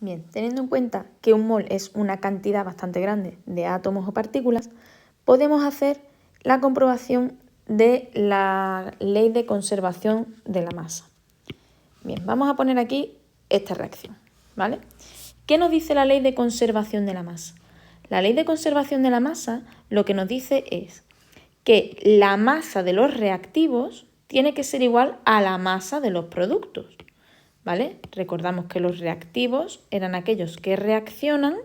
Bien, teniendo en cuenta que un mol es una cantidad bastante grande de átomos o partículas, podemos hacer la comprobación de la ley de conservación de la masa. Bien, vamos a poner aquí esta reacción, ¿vale? ¿Qué nos dice la ley de conservación de la masa? La ley de conservación de la masa lo que nos dice es que la masa de los reactivos tiene que ser igual a la masa de los productos, ¿vale? Recordamos que los reactivos eran aquellos que reaccionan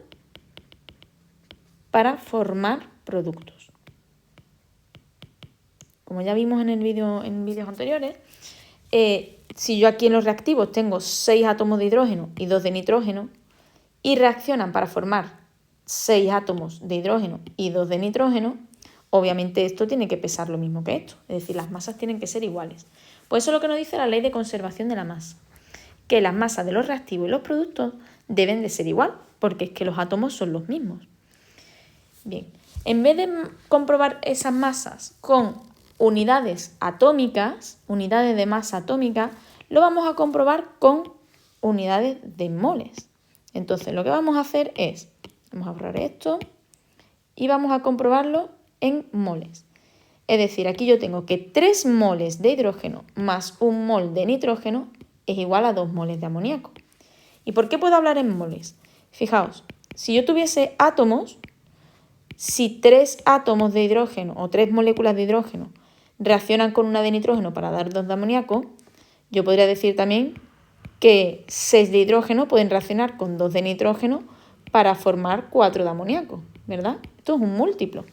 para formar productos. Como ya vimos en vídeos anteriores, si yo aquí en los reactivos tengo 6 átomos de hidrógeno y 2 de nitrógeno y reaccionan para formar 6 átomos de hidrógeno y 2 de nitrógeno, obviamente esto tiene que pesar lo mismo que esto, es decir, las masas tienen que ser iguales. Pues eso es lo que nos dice la ley de conservación de la masa, que las masas de los reactivos y los productos deben de ser igual, porque es que los átomos son los mismos. Bien, en vez de comprobar esas masas con unidades atómicas, unidades de masa atómica, lo vamos a comprobar con unidades de moles. Entonces, lo que vamos a hacer es, vamos a borrar esto y vamos a comprobarlo en moles. Es decir, aquí yo tengo que 3 moles de hidrógeno más 1 mol de nitrógeno es igual a 2 moles de amoníaco. ¿Y por qué puedo hablar en moles? Fijaos, si yo tuviese átomos, si 3 átomos de hidrógeno o 3 moléculas de hidrógeno reaccionan con una de nitrógeno para dar 2 de amoníaco, yo podría decir también que 6 de hidrógeno pueden reaccionar con 2 de nitrógeno para formar 4 de amoníaco, ¿verdad? Esto es un múltiplo.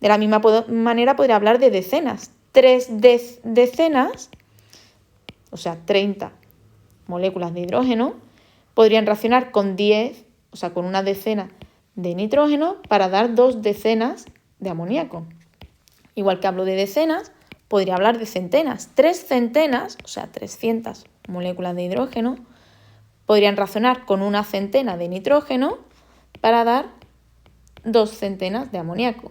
De la misma manera podría hablar de decenas. 3 decenas, o sea, 30 moléculas de hidrógeno, podrían reaccionar con 10, o sea, con una decena de nitrógeno para dar 2 decenas de amoníaco. Igual que hablo de decenas, podría hablar de centenas. 3 centenas, o sea, 300 moléculas de hidrógeno, podrían reaccionar con una centena de nitrógeno para dar 2 centenas de amoníaco.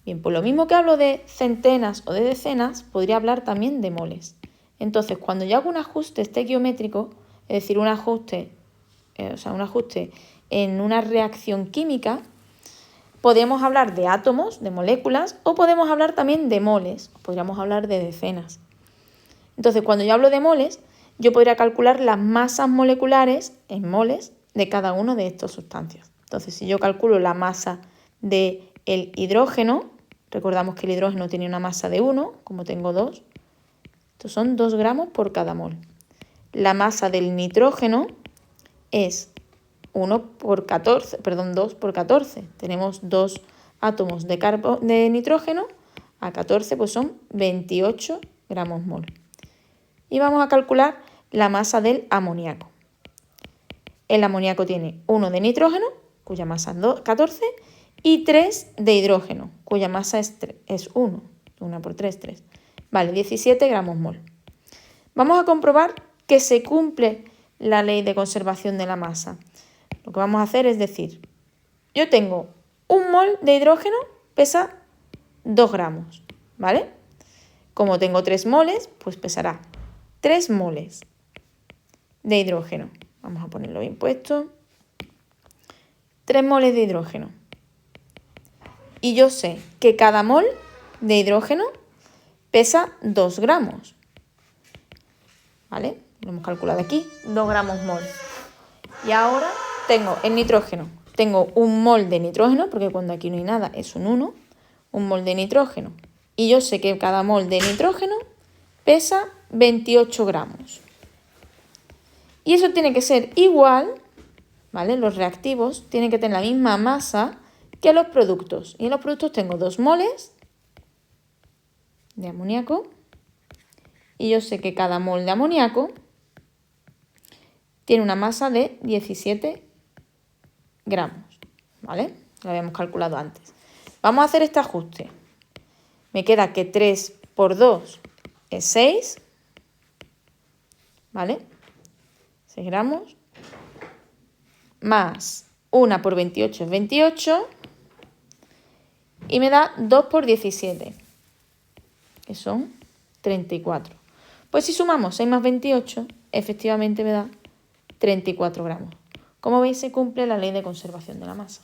Bien, por lo mismo que hablo de centenas o de decenas, podría hablar también de moles. Entonces, cuando yo hago un ajuste estequiométrico, es decir, un ajuste en una reacción química, podemos hablar de átomos, de moléculas, o podemos hablar también de moles, podríamos hablar de decenas. Entonces, cuando yo hablo de moles, yo podría calcular las masas moleculares en moles de cada una de estas sustancias. Entonces, si yo calculo la masa del hidrógeno, recordamos que el hidrógeno tiene una masa de 1, como tengo 2, estos son 2 gramos por cada mol. La masa del nitrógeno es 2 por 14. Tenemos 2 átomos de nitrógeno, a 14 pues son 28 gramos mol. Y vamos a calcular la masa del amoníaco. El amoníaco tiene 1 de nitrógeno, cuya masa es 14, y 3 de hidrógeno, cuya masa es 1. 1 por 3, 3. Vale, 17 gramos mol. Vamos a comprobar que se cumple la ley de conservación de la masa. Lo que vamos a hacer es decir, yo tengo 1 mol de hidrógeno, pesa 2 gramos, ¿vale? Como tengo 3 moles, pues pesará 3 moles de hidrógeno. Vamos a ponerlo bien puesto. 3 moles de hidrógeno. Y yo sé que cada mol de hidrógeno pesa 2 gramos. ¿Vale? Lo hemos calculado aquí, 2 gramos mol. Y ahora tengo el nitrógeno. Tengo 1 mol de nitrógeno, porque cuando aquí no hay nada es un 1. 1 mol de nitrógeno. Y yo sé que cada mol de nitrógeno pesa 28 gramos. Y eso tiene que ser igual, ¿vale? Los reactivos tienen que tener la misma masa que los productos. Y en los productos tengo 2 moles de amoníaco. Y yo sé que cada mol de amoníaco tiene una masa de 17 gramos, ¿vale? Lo habíamos calculado antes. Vamos a hacer este ajuste. Me queda que 3 por 2 es 6, ¿vale? 6 gramos. Más 1 por 28 es 28. Y me da 2 por 17, que son 34. Pues si sumamos 6 más 28, efectivamente me da 34 gramos. Como veis, se cumple la ley de conservación de la masa.